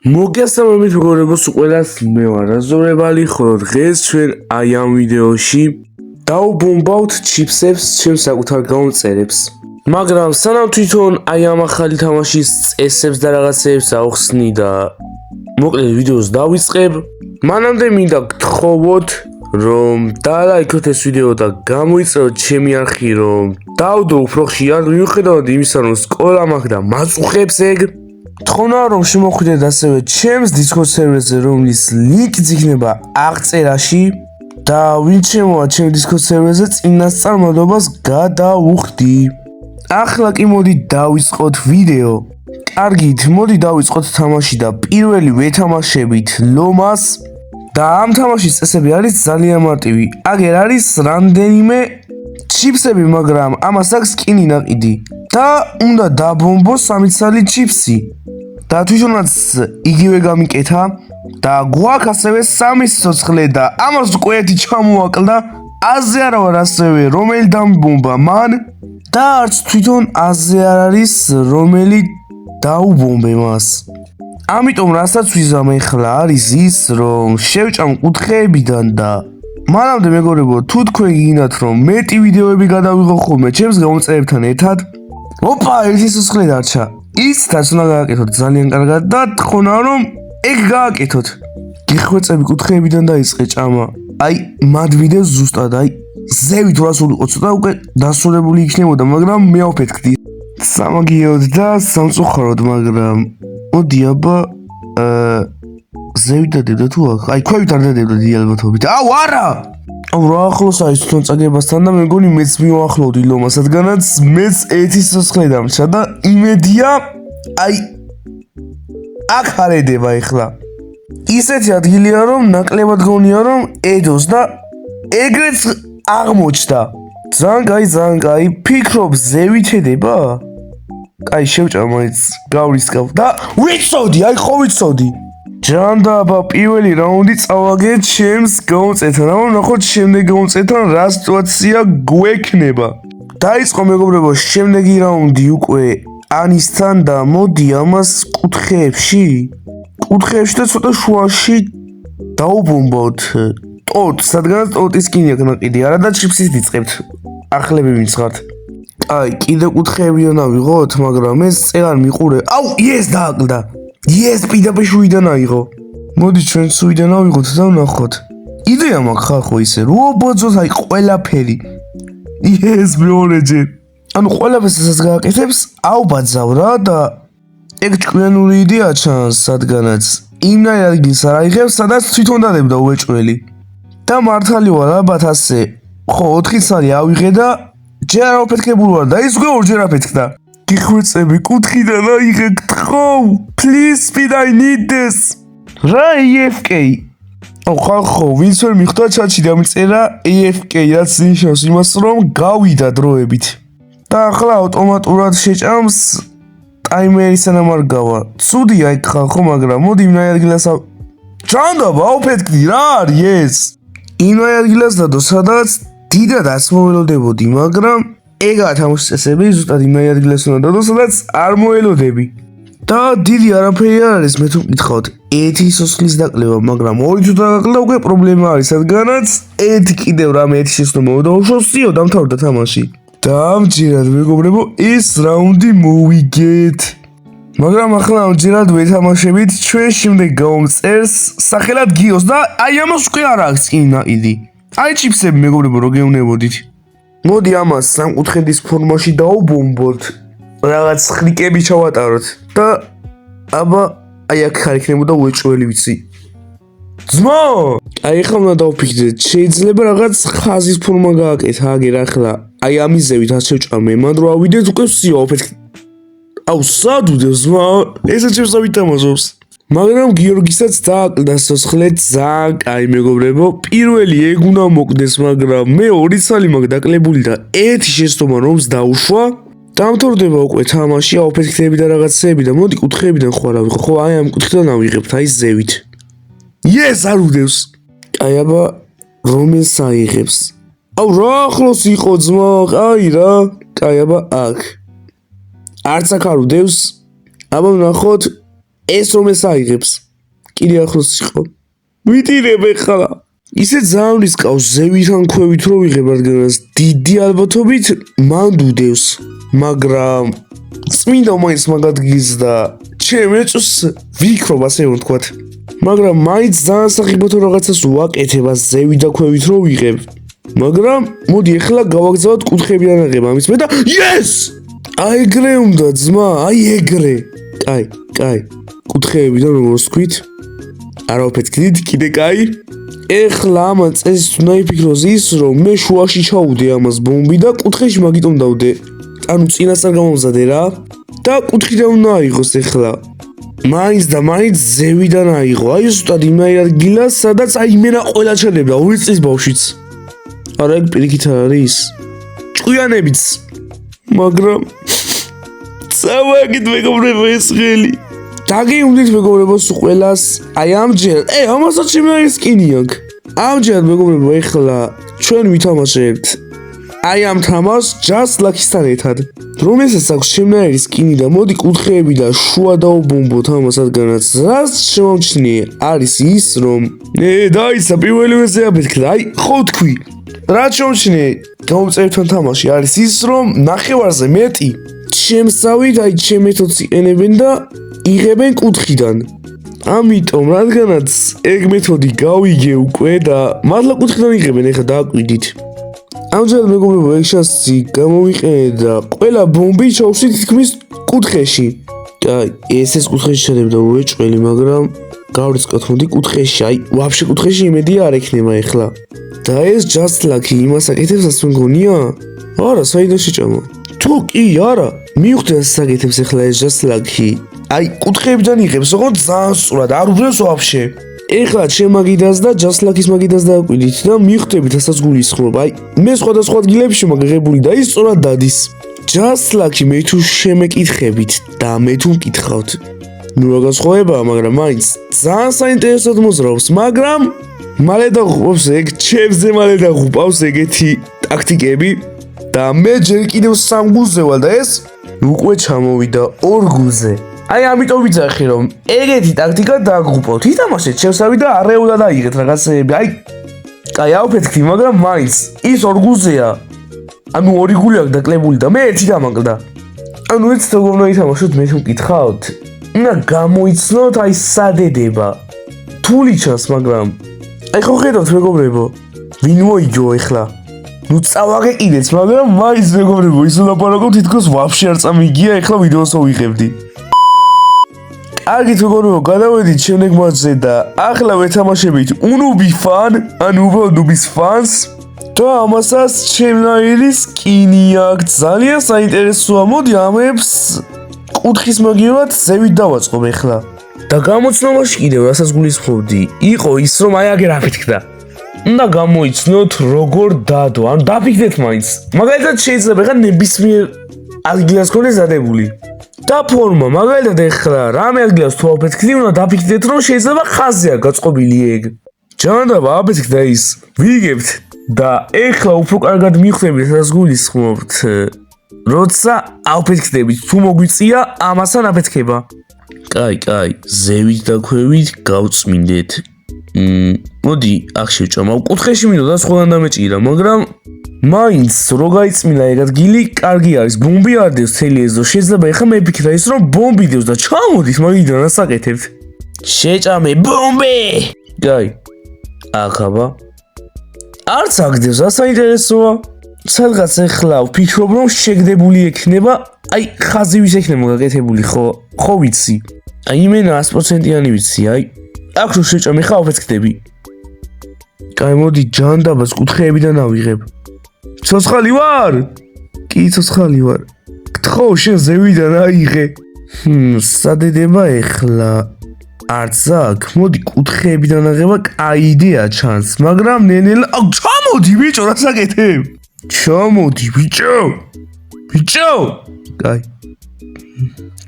მოგესალმებით მეგობრებო, ყველას მე ვარ რაზორებელი, ხოლო დღეს ჩვენ აი ამ ვიდეოში დავუბომბავთ ჩიპსებს ჩემს საკუთარ გამომწერებს. მაგრამ სანამ თვითონ აი ამ ახალი თამაშის წესებს და რაღაცეებს ავხსნი და მოკლედ ვიდეოს დავიწყებ, მანამდე მინდა გთხოვოთ რომ დალაიქოთ ეს ვიდეო და გამოიწეროთ ჩემი არხი, რომ დავდო უფრო ხშირად, მიუხედავად იმისა, რომ სკოლა მაქვს და მაწუხებს ეგ. თხოვნა რომ შემოხვიდეთ ასევე ჩემს Discord სერვერზე, რომლის ლინკიც იქნება აღწერაში და ვინც შემოვა ჩემს Discord სერვერზე, წინასწარ მადლობას გადავუხდი. ახლა კი მოდი დავიწყოთ ვიდეო. კარგით, მოდი დავიწყოთ თამაში და პირველი ვეთამაშებით ლომას. და ამ თამაშის წესები არის ძალიან მარტივი. აგერ არის რამდენიმე ჩიპსები, მაგრამ ამას აქვს სკინი ნაყიდი და უნდა დაბომბოს 3 ცალი ჩიპსი. და თვითონაც იგივე გამიკეთა და გვაქვს ასევე 3 სიცოცხლე და ამას უკვე ერთი ჩამოაკლდა. აზე არა ვარ ასევე რომელი დამიბომბა მან და არც თვითონ აზე არ არის რომელი დაუბომბე მას. ამიტომ რასაც ვიზამ ახლა არის ის, რომ შევჭამ კუთხეებიდან და მანამდე მეგობრებო, თუ თქვენ გინდათ რომ მეტი ვიდეოები გადავიღო ხოლმე ჩემს გამომწერებთან ერთად, ოპა, ერთი სიცოცხლე დარჩა. ისიც უნდა გააკეთოთ ძალიან კარგად და თხოვნა რომ ეგ გააკეთოთ. გიხვეწები კუთხეებიდან დაიწყე ჭამა. აი, მადვიდევს ზუსტად, აი, ზევით რასულიყო ცოტა უკვე დასრულებული იქნებოდა, მაგრამ მე ავფეთქდი. სამაგიოდ და სამწუხაროდ, მაგრამ მოდი აბა ზევით დადევდა თუ აქ? აი, ქვევით არ დადევდა დიალბათობით. აუ, არა! აუ, რა ახლოს არის თვითონ წაგებასთან და მეგონი მეც მივახლოვდი ლომას, რადგანაც მეც ერთი სიცოცხლე დამრჩა და იმედია, აი, აქ არ ედება ეხლა. ისეთი ადგილია, რომ ნაკლებად გონია, რომ ედოს და ეგრეც აღმოჩნდა. ძალიან კაი, ფიქრობ ზევით ედება? კაი, შევჭამ მაინც გავრისკავ და ვიცოდი, აი ხო ვიცოდი. ჯანდა აბა პირველი რაუნდი წავაგე ჩემს გამომწერთან, აბა ნახოთ შემდეგ გამომწერთან რა სიტუაცია გვექნება. დაიწყო მეგობრებო შემდეგი რაუნდი უკვე ანისთან და მოდი ამას კუთხეებში და ცოტა შუაში დაუბომბავთ ტოტს, რადგანაც ტოტის სკინი აქვს ნაყიდი, არა და ჩიპსით იწყებთ. ახლები ვინც ხართ. აი, კიდე კუთხეებიდან ავიღოთ, მაგრამ ეს წეღარ მიყურე. აუ, ეს დააკლდა. ეს პირდაპირ შუიდან აიღო. მოდი ჩვენ შუიდან ავიღოთ და ვნახოთ. იდეა მაქვს ხალხო ისე, რობოძოთ აი ყველაფერი. ეს მეორეჯერ. ანუ ყველაფერს ესაც გააკეთებს, აუბაძავ რა და ეგ ჭკვიანური იდეა ჩანს, რადგანაც იმნაირ ადგილს არ აიღებს, სადაც თვითონ დადებდა უეჭველი. და მართალი ვარ ალბათ ასე. ხო, 4 ცალი ავიღე და ჯერ არ ავფეთქებული ვარ და ის უკვე ორჯერ აფეთქდა. გიხვეწები კუთხიდან აიღე, გთხოვ, please speed, I need this. რა AFK? აუ ხალხო, ვინც ვერ მიხვდა ჩატში დამწერა AFK, რაც ნიშნავს იმას, რომ გავიდა დროებით. და ახლა ავტომატურად შეჭამს ტაიმერი სანამ არ გავა. ცუდია იქ ხალხო, მაგრამ მოდი იმნაირ ადგილას ჯანდა ავფეთქდი, რა არის ეს? იმნაირ ადგილას დადო, სადაც დიდად არ მოველოდებოდი, მაგრამ ეგაა თამაშის წესები, ზუსტად იმნაირ ადგილას უნდა დადო, სადაც არ მოელოდები. და დიდი არაფერი არ არის, მე თუ მკითხავთ, ერთი სიცოცხლის დაკლება, მაგრამ 2 თუ დაგაკლდა უკვე პრობლემა არის, რადგანაც ერთი კიდევ რამე ერთი შეცდომა მოვიდაუშვსიო, დამთავრდა თამაში. და ამჯერად მეგობრებო, ეს რაუნდი მოვიგეთ. მაგრამ ახლა ამჯერად ვეთამაშებით ჩვენ შემდეგ გამომწერს სახელად გიოს და აი ამას უკვე არ აქვს სკინი ნაყიდი. აი ჩიპსები მეგობრებო, რო გეუნებოდით. მოდი ამას სამკუთხედის ფორმაში დაუბომბოთ. რაღაც ხრიკები ჩავატაროთ და აბა აი აქ ხარ იქნებოდა უეჭველი ვიცი. ძმა! აი ახლა უნდა დავფიქრდეთ, შეიძლება რაღაც ხაზის ფორმა გააკეთა აგერ ახლა. აი ამიზევით ასე ვჭამე, მან რო ავიდეთ უკვე ვსიო ავფეთქ. აუ სადუდებს ძმა, ესე ჩემსა ვითამაშობს. მაგრამ გიორგისაც დააკლდა სიცოცხლე ძალიან კაი მეგობრებო. პირველი ეგ უნდა მოკვდეს, მაგრამ მე 2 ცალი მაქვს დაკლებული და ერთი შეცდომა რომს დაუშვა. დამთავრდება უკვე თამაში, ავფეთქდები და რაღაცეები და მოდი კუთხეებიდან ხوار ავიღო. ხო, აი ამ კუთხიდან ავიღებთ, აი ზევით. ეს არ უდევს. აი აბა რომელს აიღებს? აუ რა ახლოს იყო ძმა, აი რა. აი აბა აქ. არც აქ არ უდევს. აბა ვნახოთ ეს რომ ეს აიღებს. კიდე ახლოს იყო. ვიტირებ ეხლა. ისე ძალიან რისკავს ზევითან ქვევით რო ვიღებ, რადგანაც დიდი ალბათობით მან დუდევს. მაგრამ წმინდა მაინც მაგადგის და ჩემ ეწოს ვიქრობ ასე რომ ვთქვათ. მაგრამ მაინც ძალიან სახიფათო რაღაცას ვაკეთებ ზევით და ქვევით რო ვიღებ. მაგრამ მოდი ეხლა გავაგზავნოთ კუთხეებიდან აღება ამის მე და yes! აი ეგრე უნდა ძმა, აი ეგრე. კაი. კუთხეებიდან როგორც ვთქვით. არა ვფეთქდით, კიდე კაი. ეხლა ამან წესით უნდა იფიქროს ის, რომ მე შუაში ჩაუდე ამას ბომბი და კუთხეში მაგიტომ დავდე. ანუ წინასწარ გამომზადე რა. და კუთხიდან უნდა აიღოს ეხლა. მაინც ზევიდან აიღო. აი ზუსტად იმაირ ადგილას, სადაც აი იმენა ყველა ჩადებდა 2 წლის ბავშვიც. არა ეგ პირიქით არის. ჭკვიანებიც. მაგრამ წავაგეთ მეგობრებო ეს ხელი. დაგიუნდით მეგობრებო სულ ყველას. აი ამჯერ, ამასაც შემარის სკინი აქვს. ამჯერ მეგობრებო ეხლა ჩვენ ვითამაშებთ. აი ამ თამაშს Just Lucky-სთან ერთად. რომელსაც აქვს შემნაირი სკინი და მოდი კუთხეები და შუა დაუბომბოთ ამას, რადგანაც რაც შემომჩნიე არის ის, რომ დაიცა პირველი ვეზე აფეთქდა. აი ხო თქვი. რაც შემომჩნიე გამომწერთან თამაში არის ის, რომ ნახევარზე მეტი შემსავით აი ჩემ მეთოდს იყენებენ და იღებენ კუთხიდან. ამიტომ რადგანაც ეგ მეთოდი გავიგე უკვე და მართლა კუთხიდან იღებენ, ეხლა დააკვირდით. ამჯერად მეგობრებო ეგ შანსი გამოვიყენე და ყველა ბომბი ჩავსვით თითქმის კუთხეში. აი ეს კუთხეში ჩადებდა უეჭველი, მაგრამ გავრიცხოთ მოდი კუთხეში. აი ვაფშე კუთხეში იმედი არ ექნება ეხლა. და ეს Just Lucky იმას აკეთებსაც მგონია? არა, საიდან შეჭამა? თუ კი არა, მივხვდი ასე აკეთებს ეხლა ეს Just Lucky. აი კუთხეებიდან იღებს, ოღონდ ძალიან სწორად, არ უბრუნებს ვაფშე. ეხლა ჩემ მაგიდას და Just Lucky-s მაგიდას დააკვირდით და მივხვდებით ასაც გულისხმობ. აი მე სხვადასხვა ადგილებში მაგაღებული და ის სწორად დადის. Just Lucky მე თუ შემეკითხებით და მე თუ მკითხავთ. ნუ რა განსხვავებაა, მაგრამ მაინც ძალიან საინტერესოდ მოძრაობს, მაგრამ მალე დაღუპავს ეგ, ჩემზე მალე დაღუპავს ეგეთი ტაქტიკები და მე ჯერ კიდევ 3 გულზე ვალ და ეს უკვე ჩამოვიდა 2 გულზე. აი ამიტომ ვიცახი რომ ეგეთი ტაქტიკა დაგღუპავთ. ითამაშეთ შევსავი და არეულად აიღეთ რაღაცეები. აი ავფეთქდი, მაგრამ მაინც ის 2 გულზეა. ანუ 2 გული აქვს დაკლებული და მე ერთი დამაკლდა. ანუ ეს როგორ უნდა ითამაშოთ, მე თუ მკითხავთ. უნდა გამოიცნოთ აი სადედება. თული ჩანს, მაგრამ აი ხო ხედავთ მეგობრებო, ვინ მოიგო ეხლა? ნუ წავაგეკიდეთ, მაგრამ მაინც მეგობრებო, ის ვლაპარაკობ თითქოს ვაფშე არ წამიგია, ეხლა ვიდეოს ვიღებდი. აგით მეგობრებო, გადავედით შემდეგ მატჩზე და ახლა ვეთამაშებით Unubi Fan, ანუ Unubis Fans და ამასაც ჩემნაირი სკინი აქვს. ძალიან საინტერესოა. მოდი ამებს კუთხის მაგივრად ზევით დავაწყობ ეხლა. და გამოცნობაში კიდევ რასაც გულისხმობდი, იყო ის რომ აი აგერ აფეთქდა. უნდა გამოიცნოთ როგორ დადო, ანუ დაფიქდეთ მაინც. მაგალითად შეიძლება ხა ნებისმიერ ადგილას ქონდეს დადებული. და ფორმა, მაგალითად ეხლა რამე ადგილას თუ აფეთქდი, უნდა დაფიქდეთ რომ შეიძლება ხაზია გაწყობილი ეგ. ჯანდაბა აფეთქდა ის. ვიგებთ და ეხლა უფრო კარგად მივხვდებით, რასაც გულისხმობთ. როცა აფეთქდებით, თუ მოგვიწია ამასთან აფეთქება. კაი, ზევით და ქვევით გავწმინდეთ. მოდი, აქ შევჭამავ. კუთხეში მინდოდა სხვადასხვა დამეჭირა, მაგრამ მაინც რო გაიწმინდა ეგ ადგილი, კარგი არის. ბომბი არ დევს თელი ეს და შეიძლება ეხლა მეფიქრა ის რომ ბომბი დევს და ჩამოდით მაგიდან რას აკეთებთ? შეჭამე ბომბი! კაი. ახაბა. არც აგდევს, საინტერესოა. სადღაც ეხლა ვფიქრობ რომ შეგდებული ექნება, აი ხაზი ვის ექნება გაკეთებული, ხო ვიცი. აი იმენა 100%-იანი ვიცი, აი აქ რო შეჭამე ხა ვფეთქდები. კაი, მოდი ჯანდაბას კუთხეებიდან ავიღებ. ცოცხალი ვარ? კი, ცოცხალი ვარ. გთხოვ შენ ზევიდან აიღე. სადედება ეხლა არც აქ, მოდი კუთხეებიდან აღება კაი იდეა ჩანს, მაგრამ ნენელა ჩამოდი ბიჭო, რას აკეთებ? ჩამოდი ბიჭო. კაი.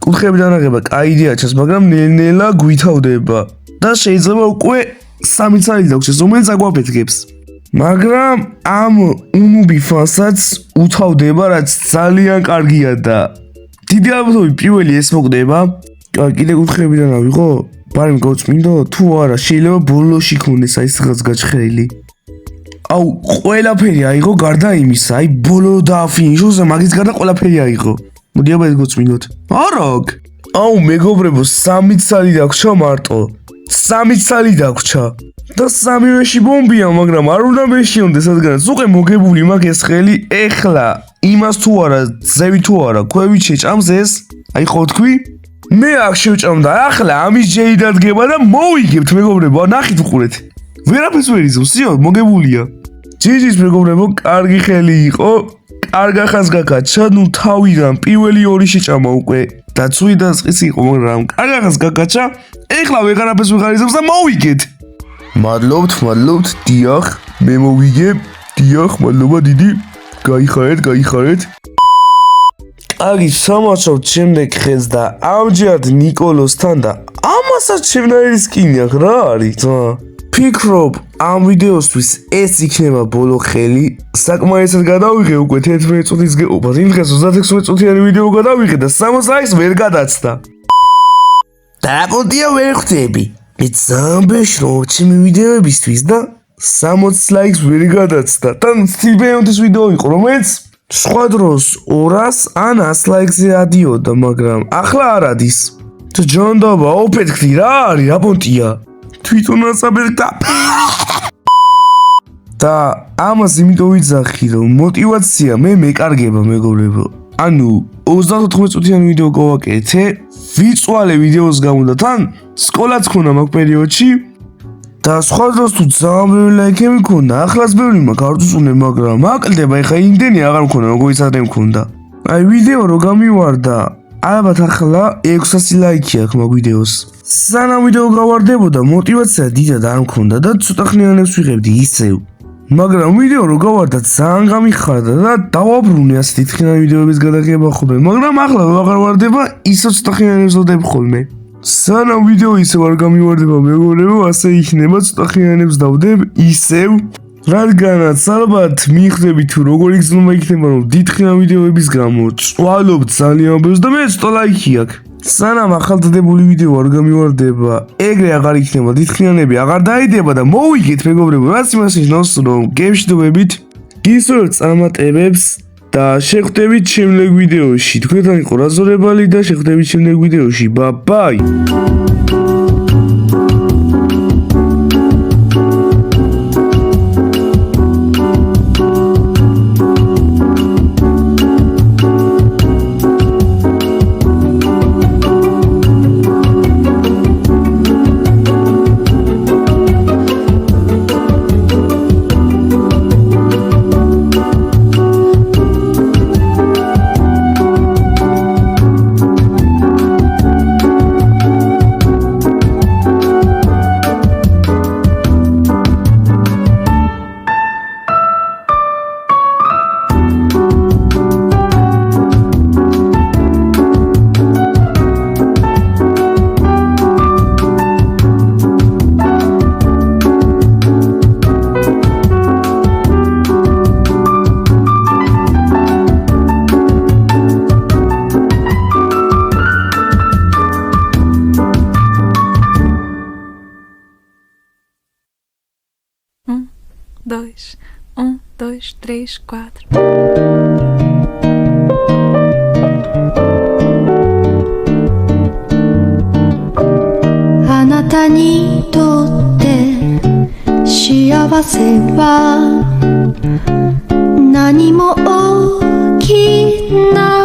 კუთხეებიდან აღება კაი იდეა ჩანს, მაგრამ ნენელა გვითავდება და შეიძლება უკვე 3 წელი დაგვრჩეს, რომელიც აგვაფეთქებს. მაგრამ ამ Unubi Fans-აც უთავდება, რაც ძალიან კარგია და დიდი ალბათობით პირველი ეს მოკვდება. აი კიდე კუთხეებიდან ავიღო? ბარემ გავწმინდო? თუ არა, შეიძლება ბოლოში ქონდეს აი რაღაც გაჩხერილი. აუ, ყველაფერი აიღო გარდა იმისა, აი ბოლო დააფინიშოს, მაგის გარდა ყველაფერი აიღო. მოდი აბა ეს გავწმინდოთ. არა აქ. აუ, მეგობრებო, 3 ცალი დაგვრჩა მარტო. 3 ცალი დაგვრჩა. და 3-ვეში ბომბია, მაგრამ არ უნდა მეშიონდეს, რადგანაც უკვე მოგებული მაქვს ეს ხელი, ეხლა იმას თუ არა, ზევი თუ არა, ქვევით შეჭამს ეს? აი ხო თქვი? მე აქ შევჭამდა, ახლა ამის ჯეი დადგება და მოვიგებთ მეგობრებო, ნახით უყურეთ. ვერაფერს ვერ იზავს, სიო, მოგებულია. ჯიჯის მეგობრებო, კარგი ხელი იყო. კარგა ხანს გაკაჩა, ნუ თავიდან პირველი 2 შეჭამა უკვე. და ცუდი დასყისი იყო, მაგრამ კარგა ხანს გაკაჩა. ეხლა ვეღარაფერს ვეღარ იზავს და მოვიგეთ. მადლობთ, დიახ, მე მოვიგებ. დიახ, მადლობა დიდი. გაიხარეთ. კარგი, სამაცობთ შემდეგ ხელს და ამჯერად ნიკოლოსთან და ამასაც შემნაირი სკინი აქვს, რა არის? ფიქრობ, ამ ვიდეოსთვის ეს იქნება ბოლო ხელი. საკმაისად გადავიღე უკვე 11 წუთის გეუბნად. იმ დღეს 36 წუთიანი ვიდეო გადავიღე და 60 ლაიქს ვერ გადაცდა. და რაკონტია ვერ ხვდები. მე ძამბეშრობ ჩემი ვიდეოებისთვის და 60 ლაიქს ვერ გადაცდა. თან სტილბეონტის ვიდეო იყო, რომელიც სხვა დროს 200 ან 100 ლაიქზე ადიოდა, მაგრამ ახლა არ ადის. თუ ჯონდობა, ოფეთქდი რა არის, რა პონტია? თვითონაც აბერტა. და ამას იმიტომ ვიძახი, რომ მოტივაცია მე მეკარგება მეგობრებო. ანუ 34 წუთიანი ვიდეო გავაკეთე, ვიწვალე ვიდეოს გამო და თან სკოლაც ხონა მაგ პერიოდში და სხვა დროს თუ ძალიან ბევრი ლაიქები მქონდა, ახლაც ბევრი მაქვს არ წუნე, მაგრამ აკლდება, ეხა იმდენი აღარ მქონდა, როგორიც ადრე მქონდა. აი ვიდეო რო გამივარდა, ალბათ ახლა 600 ლაიქი აქვს მაგ ვიდეოს. სანამ ვიდეო გავარდებოდა, მოტივაცია დიდად არ მქონდა და ცოტა ხნიანებს ვიღებდი ისევ. მაგრამ ვიდეო რო გავარდა, ძალიან გამიხარდა და დავაბრუნე ასე დიდხნიანი ვიდეოების გადაღება ხოლმე, მაგრამ ახლა ვეღარ ვარდება, ისევ ცოტა ხნიანებს ვდებ ხოლმე. სანამ ვიდეო ისევ არ გამივარდება მეგობრებო, ასე იქნება, ცოტა ხნიანებს დავდებ ისევ, რადგანაც ალბათ მიხვდები თუ როგორი გზნობა იქნება, რომ დიდხნიან ვიდეოების გამო წვალობთ ძალიან ბევრს და მე ცოტა ლაიქი აქვს. სანამ ახალდადებული ვიდეო არ გამივარდება, ეგრე აღარ იქნება, დიდხნიანები აღარ დაიდება და მოვიგეთ მეგობრებო, რაც იმას ნიშნავს, რომ გემშვიდობებით, გისურვებთ წარმატებებს და შეხვდებით შემდეგ ვიდეოში. თქვენთან იყო რაზორებალი და შეხვდებით შემდეგ ვიდეოში. ბაი! Um, dois, três, quatro. Anata ni totte shiawase wa nani mo oki na